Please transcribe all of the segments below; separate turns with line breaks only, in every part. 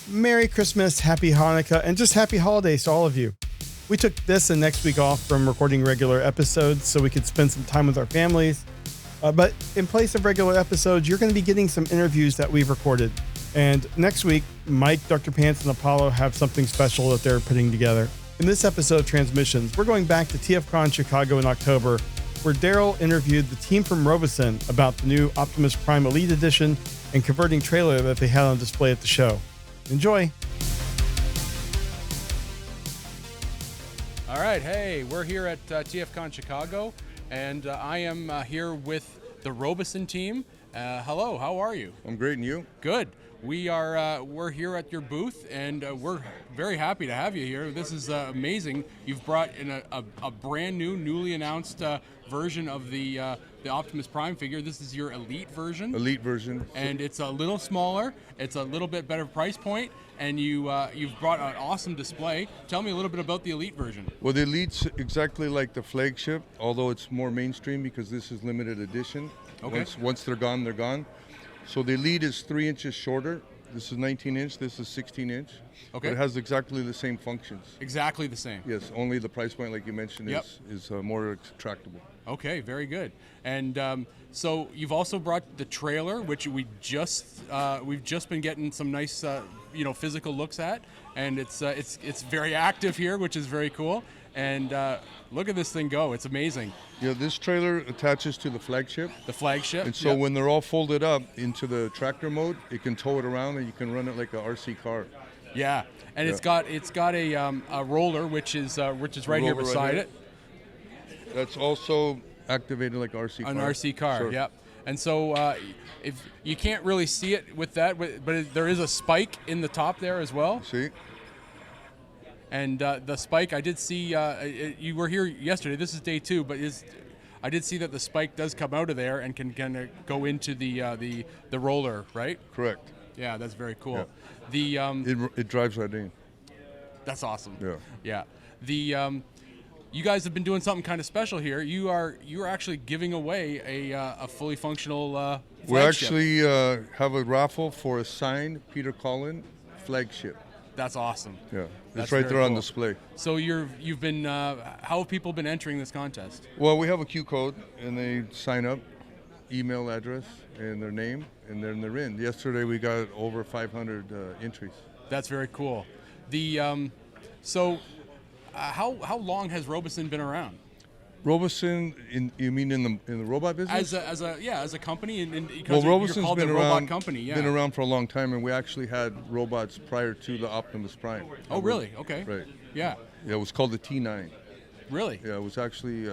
Merry Christmas, Happy Hanukkah, and just Happy Holidays to all of you. We took this and next week off from recording regular episodes so we could spend some time with our families. But in place of regular episodes, you're going to be getting some interviews that we've recorded. And next week, Mike, Dr. Pants, and Apollo have something special that they're putting together. In this episode of TransMissions, we're going back to TFcon Chicago in October, where Darryl interviewed the team from Robosen about the new Optimus Prime Elite Edition and converting trailer that they had on display at the show. Enjoy.
All right, hey, we're here at TFcon Chicago, and I am here with the Robosen team. Hello, how are you?
I'm great, and you?
Good. We're here at your booth, and we're very happy to have you here. This is amazing. You've brought in a brand new, newly announced version of the Optimus Prime figure. This is your Elite version.
Elite version.
And it's a little smaller. It's a little bit better price point, and you've brought an awesome display. Tell me a little bit about the Elite version.
Well, the Elite's exactly like the flagship, although it's more mainstream because this is limited edition.
Okay.
Once they're gone, they're gone. So the Elite is 3 inches shorter. This is 19 inch. This is 16 inch.
Okay.
But it has exactly the same functions.
Exactly the same.
Yes, only the price point, like you mentioned, is more attractable.
Okay, very good. And so you've also brought the trailer, which we've just been getting some nice physical looks at, and it's very active here, which is very cool. And look at this thing go. It's amazing.
Yeah, this trailer attaches to the flagship.
The flagship.
And so when they're all folded up into the tractor mode, it can tow it around and you can run it like a RC car.
Yeah, and it's got a roller, which is right here beside it.
That's also activated like RC car.
An RC car,
Sure.
yep. And so if you can't really see it with that, but there is a spike in the top there as well.
See?
And the spike, I did see, you were here yesterday, this is day 2, but I did see that the spike does come out of there and can kind of go into the roller, right?
Correct.
Yeah, that's very cool.
Yeah. It drives right in.
That's awesome.
Yeah.
Yeah. You guys have been doing something kind of special here. You are actually giving away a fully functional flagship.
We actually have a raffle for a signed Peter Cullen flagship.
That's awesome.
Yeah,
That's
it's right there on
cool.
display.
So you've been how have people been entering this contest?
Well, we have a Q code, and they sign up, email address, and their name, and then they're in. Yesterday we got over 500 entries.
That's very cool. How long has Robosen been around?
Robosen, you mean in the robot business?
As a company, and
well,
because
Robosen's
you're called
been
the
around,
robot company. Yeah.
Been around for a long time, and we actually had robots prior to the Optimus Prime.
Oh, really? Okay.
Right.
Yeah.
Yeah, it was called the T9.
Really?
Yeah, it was actually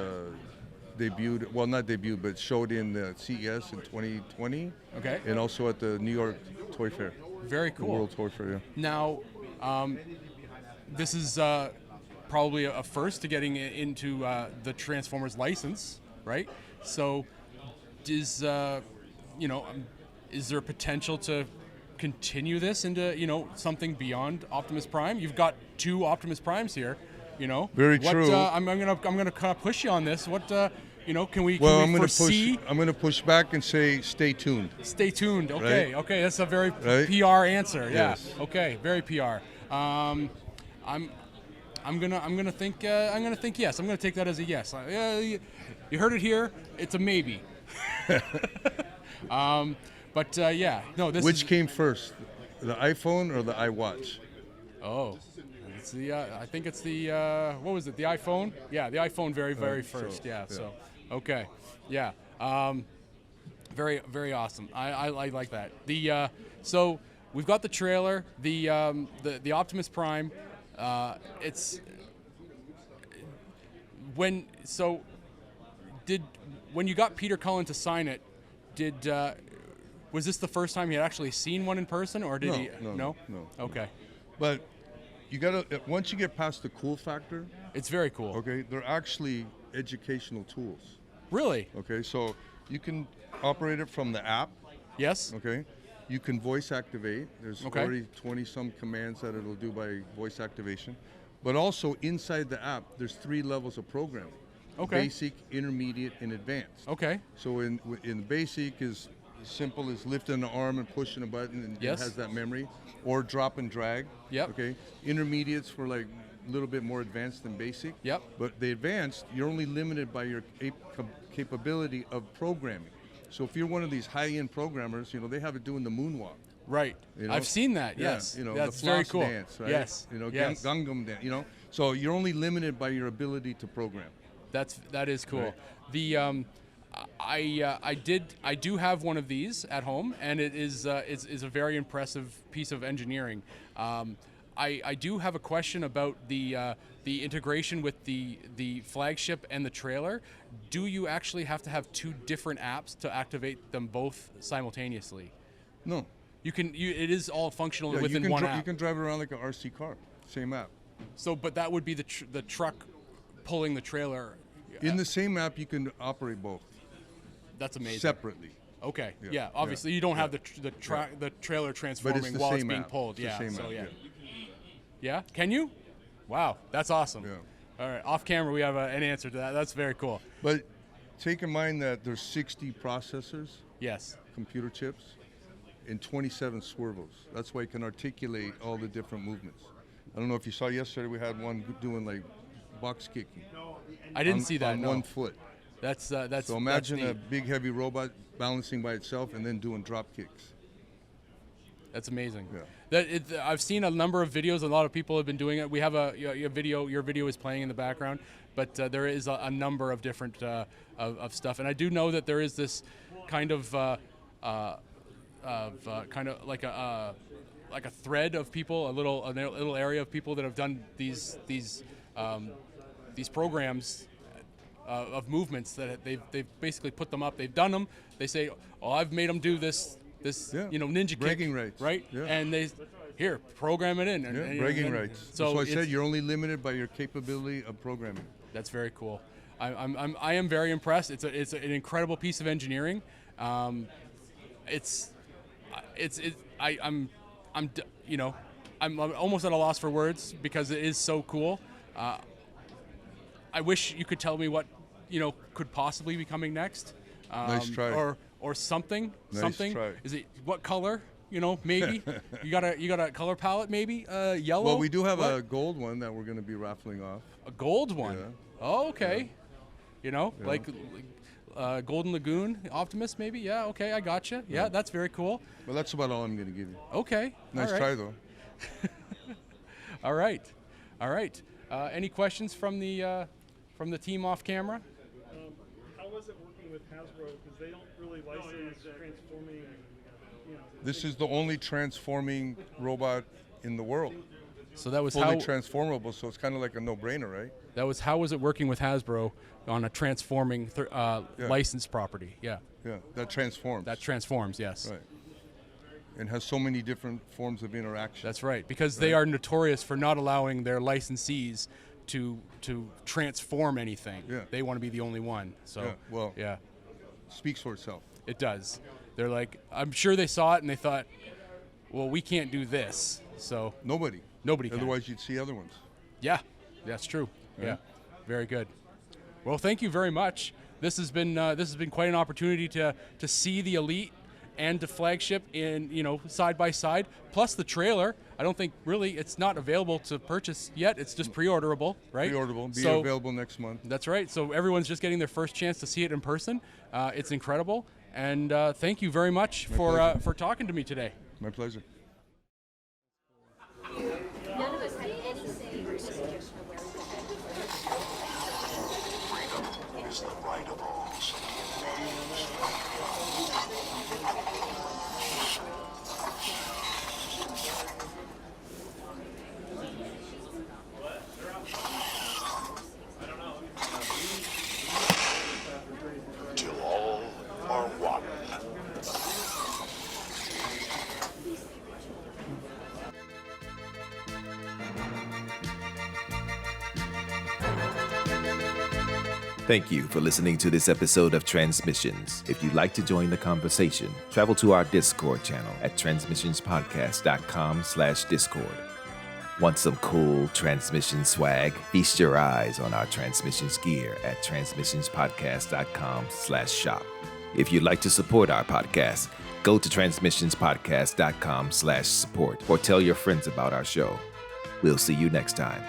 debuted. Well, not debuted, but showed in the CES in 2020.
Okay.
And also at the New York Toy Fair.
Very cool.
The World Toy Fair. Yeah.
Now, this is probably a first to getting into the Transformers license, right? So, is there potential to continue this into something beyond Optimus Prime? You've got 2 Optimus Primes here,
Very true.
I'm gonna kind of push you on this. What can we foresee?
I'm gonna push back and say stay tuned.
Stay tuned. Okay.
Right?
Okay. That's a very
Right?
PR answer. Yeah.
Yes.
Okay. Very PR. I'm gonna think yes. I'm gonna take that as a yes. You heard it here. It's a maybe. Which
came first, the iPhone or the iWatch?
Oh, it's the. I think it's the. What was it? The iPhone? Yeah, the iPhone. Very first. Yeah. So, okay. Yeah. Very very awesome. I like that. So we've got the trailer. The Optimus Prime. When you got Peter Cullen to sign it, was this the first time you had actually seen one in person, or did he? No. Okay.
But you gotta once you get past the cool factor,
it's very cool.
Okay, they're actually educational tools.
Really?
Okay, so you can operate it from the app.
Yes.
Okay. You can voice activate. There's already 20 some commands that it'll do by voice activation. But also inside the app, there's 3 levels of programming.
Okay.
Basic, intermediate, and advanced.
Okay.
So in basic is simple as lifting the arm and pushing a button, and
Yes.
it has that memory, or drop and drag.
Yep.
Okay. Intermediates for like a little bit more advanced than basic.
Yep.
But the advanced, you're only limited by your capability of programming. So if you're one of these high-end programmers, they have it doing the moonwalk.
Right. I've seen that.
Yeah,
Yes.
the
That's
floss
very cool.
dance, right?
Yes.
Yes. Gangnam dance. So you're only limited by your ability to program.
That is cool.
Right.
The I do have one of these at home, and it is a very impressive piece of engineering. I do have a question about the integration with the flagship and the trailer. Do you actually have to have two different apps to activate them both simultaneously?
No.
It is all functional
Yeah,
within one app.
You can drive it around like an RC car. Same app.
So, but that would be the truck pulling the trailer.
In the same app, you can operate both.
That's amazing.
Separately.
Okay.
Yeah.
Yeah. Obviously, you don't have the trailer
But
transforming
it's the
while it's
same
being
app.
pulled.
It's the
Yeah.
same
So
app,
yeah. Yeah. Can you? Wow. That's awesome.
Yeah.
All right. Off camera, we have an answer to that. That's very cool.
But take in mind that there's 60 processors,
Yes.
computer chips, and 27 swervos. That's why you can articulate all the different movements. I don't know if you saw yesterday, we had one doing like box kicking.
I didn't see that.
On
No.
1 foot.
That's
So imagine
that's
a
neat.
big heavy robot balancing by itself and then doing drop kicks.
That's amazing.
Yeah.
I've seen a number of videos. A lot of people have been doing it. We have a video. Your video is playing in the background, but there is a number of different of stuff. And I do know that there is this kind of kind of like a thread of people, a little area of people that have done these programs of movements that they've basically put them up. They've done them. They say, "Oh, I've made them do this ninja
bragging
kick,"
rights.
right?
Yeah.
And they here program it in.
Yeah, bragging rights.
So
That's why I said
it's-
you're only limited by your capability of programming.
That's very cool. I am very impressed. It's an incredible piece of engineering. I'm almost at a loss for words because it is so cool. I wish you could tell me what could possibly be coming next.
Nice try.
Or something.
Nice
something.
try.
Is it what color? Maybe you got a color palette. Maybe yellow.
Well, we do have
What?
a gold one that we're going to be raffling off.
A gold one.
Yeah.
Oh, okay. Like Golden Lagoon, Optimus, maybe. Yeah. Okay, I gotcha. Yeah, that's very cool.
Well, that's about all I'm going to give you.
Okay.
Nice
all right.
try, though.
All right. Any questions from the team off camera?
How was it working with Hasbro? Because they don't really license transforming.
This is the only transforming robot in the world.
So that was
Fully transformable, so it's kind of like a no-brainer, right?
how was it working with Hasbro on a transforming licensed property? Yeah.
Yeah, that transforms.
That transforms. Yes.
Right. And has so many different forms of interaction.
That's right, because they are notorious for not allowing their licensees to transform anything.
Yeah.
They want to be the only one. So
Yeah, well-
yeah,
Speaks for itself.
it does. They're like, I'm sure they saw it and they thought, well, we can't do this. So
Nobody
can.
Otherwise, you'd see other ones.
Yeah, that's true. Yeah, very good. Well, thank you very much. This has been quite an opportunity to see the Elite and the flagship in side by side, plus the trailer. I don't think really it's not available to purchase yet. It's just pre-orderable, right?
Pre-orderable, be
So-
available next month.
That's right. So everyone's just getting their first chance to see it in person. It's incredible, and thank you very much for talking to me today.
My pleasure.
None of us had any say or suggestion of where we were headed.
Is the right of all. Till all are one.
Thank you for listening to this episode of Transmissions. If you'd like to join the conversation, travel to our Discord channel at transmissionspodcast.com/Discord. Want some cool Transmission swag? Feast your eyes on our Transmissions gear at transmissionspodcast.com/shop. If you'd like to support our podcast, Go to transmissionspodcast.com/support or tell your friends about our show. We'll see you next time.